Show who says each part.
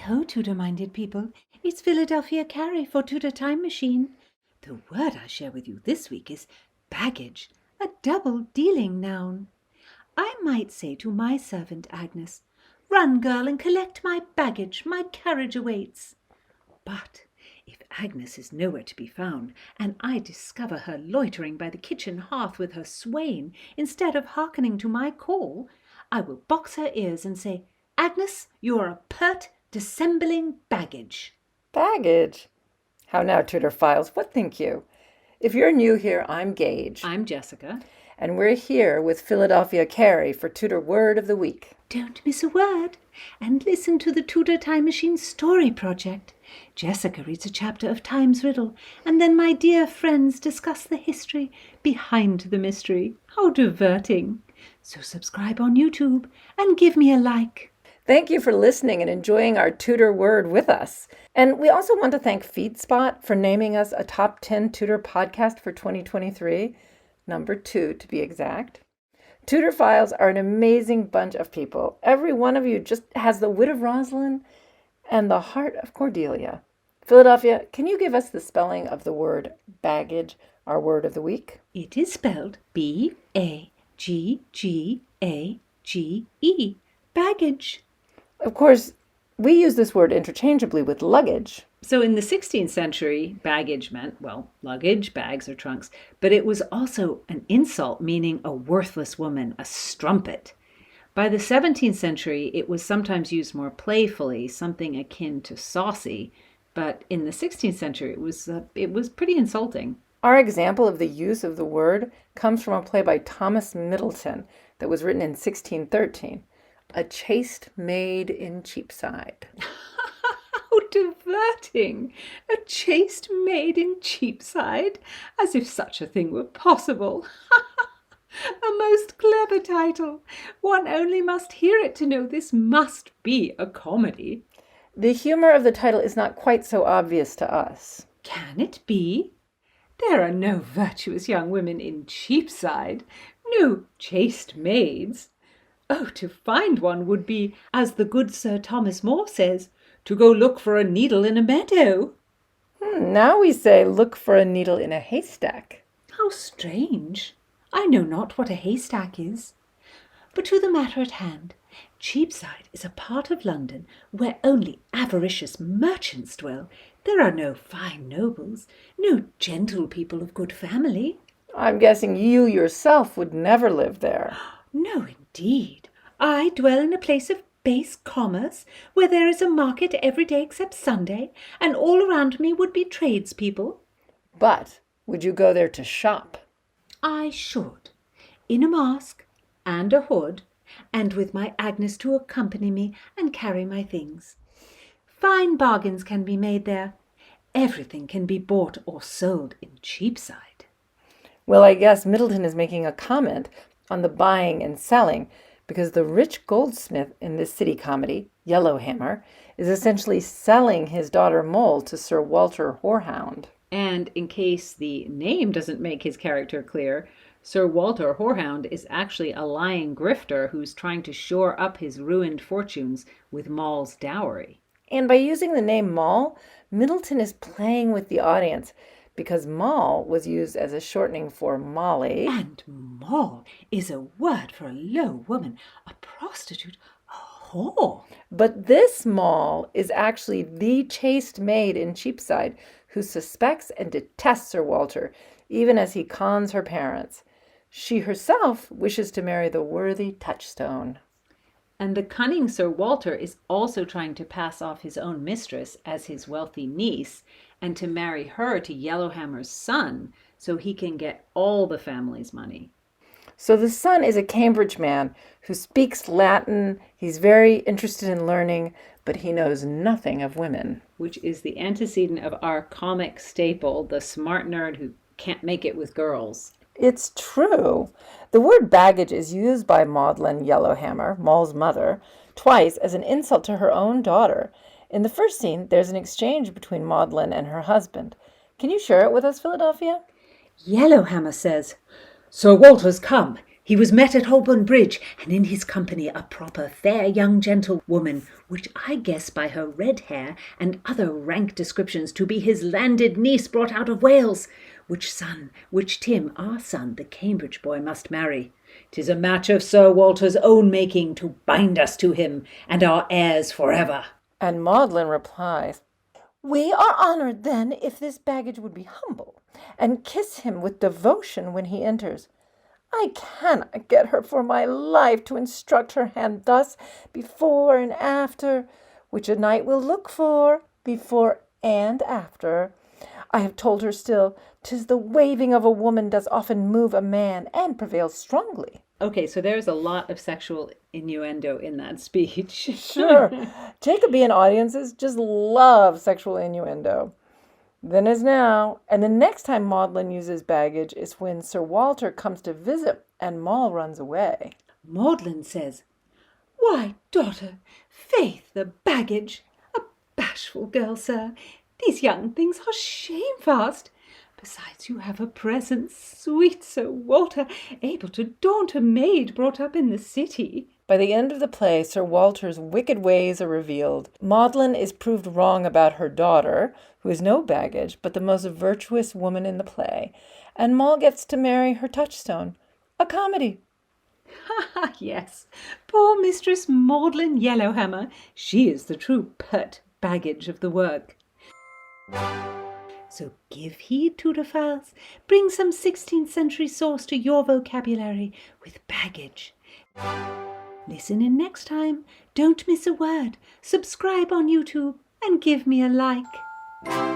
Speaker 1: Ho, Tudor-minded people. It's Philadelphia Carrie for Tudor Time Machine. The word I share with you this week is baggage, a double-dealing noun. I might say to my servant Agnes, "Run, girl, and collect my baggage. My carriage awaits." But if Agnes is nowhere to be found, and I discover her loitering by the kitchen hearth with her swain, instead of hearkening to my call, I will box her ears and say, "Agnes, you are a pert, dissembling baggage."
Speaker 2: Baggage? How now, Tudor Files, what think you? If you're new here, I'm Gage.
Speaker 1: I'm Jessica.
Speaker 2: And we're here with Philadelphia Carrie for Tudor Word of the Week.
Speaker 1: Don't miss a word, and listen to the Tudor Time Machine Story Project. Jessica reads a chapter of Time's Riddle, and then my dear friends discuss the history behind the mystery. How diverting! So subscribe on YouTube and give me a like.
Speaker 2: Thank you for listening and enjoying our Tudor Word with us. And we also want to thank FeedSpot for naming us a Top 10 Tudor podcast for 2023, number 2 to be exact. Tudor Files are an amazing bunch of people. Every one of you just has the wit of Rosalind and the heart of Cordelia. Philadelphia, can you give us the spelling of the word baggage, our word of the week?
Speaker 1: It is spelled B-A-G-G-A-G-E, baggage.
Speaker 2: Of course, we use this word interchangeably with luggage.
Speaker 1: So in the 16th century, baggage meant, well, luggage, bags, or trunks, but it was also an insult meaning a worthless woman, a strumpet. By the 17th century, it was sometimes used more playfully, something akin to saucy, but in the 16th century, it was pretty insulting.
Speaker 2: Our example of the use of the word comes from a play by Thomas Middleton that was written in 1613, A Chaste Maid in Cheapside.
Speaker 1: How diverting! A chaste maid in Cheapside, as if such a thing were possible. A most clever title. One only must hear it to know this must be a comedy.
Speaker 2: The humor of the title is not quite so obvious to us.
Speaker 1: Can it be? There are no virtuous young women in Cheapside, no chaste maids. Oh, to find one would be, as the good Sir Thomas More says, to go look for a needle in a meadow.
Speaker 2: Now we say look for a needle in a haystack.
Speaker 1: How strange! I know not what a haystack is. But to the matter at hand, Cheapside is a part of London where only avaricious merchants dwell. There are no fine nobles, no gentle people of good family.
Speaker 2: I'm guessing you yourself would never live there.
Speaker 1: No, indeed. I dwell in a place of base commerce, where there is a market every day except Sunday, and all around me would be tradespeople.
Speaker 2: But would you go there to shop?
Speaker 1: I should, in a mask and a hood, and with my Agnes to accompany me and carry my things. Fine bargains can be made there. Everything can be bought or sold in Cheapside.
Speaker 2: Well, I guess Middleton is making a comment on the buying and selling, because the rich goldsmith in this city comedy, Yellowhammer, is essentially selling his daughter Mole to Sir Walter Whorehound.
Speaker 1: And in case the name doesn't make his character clear, Sir Walter Whorehound is actually a lying grifter who's trying to shore up his ruined fortunes with Moll's dowry.
Speaker 2: And by using the name Moll, Middleton is playing with the audience, because Moll was used as a shortening for Molly.
Speaker 1: And Moll is a word for a low woman, a prostitute, a whore.
Speaker 2: But this Moll is actually the chaste maid in Cheapside who suspects and detests Sir Walter, even as he cons her parents. She herself wishes to marry the worthy Touchstone.
Speaker 1: And the cunning Sir Walter is also trying to pass off his own mistress as his wealthy niece and to marry her to Yellowhammer's son so he can get all the family's money.
Speaker 2: So the son is a Cambridge man who speaks Latin. He's very interested in learning, but he knows nothing of women.
Speaker 1: Which is the antecedent of our comic staple, the smart nerd who can't make it with girls.
Speaker 2: It's true. The word baggage is used by Maudlin Yellowhammer, Moll's mother, twice as an insult to her own daughter. In the first scene, there's an exchange between Maudlin and her husband. Can you share it with us, Philadelphia?
Speaker 1: Yellowhammer says, "Sir Walter's come. He was met at Holborn Bridge, and in his company a proper fair young gentlewoman, which I guess by her red hair and other rank descriptions to be his landed niece brought out of Wales, which Tim, our son, the Cambridge boy, must marry. 'Tis a match of Sir Walter's own making to bind us to him, and our heirs forever.
Speaker 2: And Maudlin replies, "We are honoured then if this baggage would be humble, and kiss him with devotion when he enters. I cannot get her for my life to instruct her hand thus before and after, which a knight will look for before and after. I have told her still, 'tis the waving of a woman does often move a man and prevails strongly."
Speaker 1: Okay, so there's a lot of sexual innuendo in that speech.
Speaker 2: Sure. Jacobean audiences just love sexual innuendo. Then as now, and the next time Maudlin uses baggage is when Sir Walter comes to visit and Moll runs away.
Speaker 1: Maudlin says, "Why, daughter, faith, the baggage! A bashful girl, sir. These young things are shamefast. Besides, you have a presence, sweet Sir Walter, able to daunt a maid brought up in the city."
Speaker 2: By the end of the play, Sir Walter's wicked ways are revealed. Maudlin is proved wrong about her daughter, who is no baggage, but the most virtuous woman in the play, and Moll gets to marry her touchstone, a comedy.
Speaker 1: Ah, yes, poor Mistress Maudlin Yellowhammer. She is the true pert baggage of the work. So give heed, Tudorphiles. Bring some 16th century sauce to your vocabulary with baggage. Listen in next time. Don't miss a word. Subscribe on YouTube and give me a like.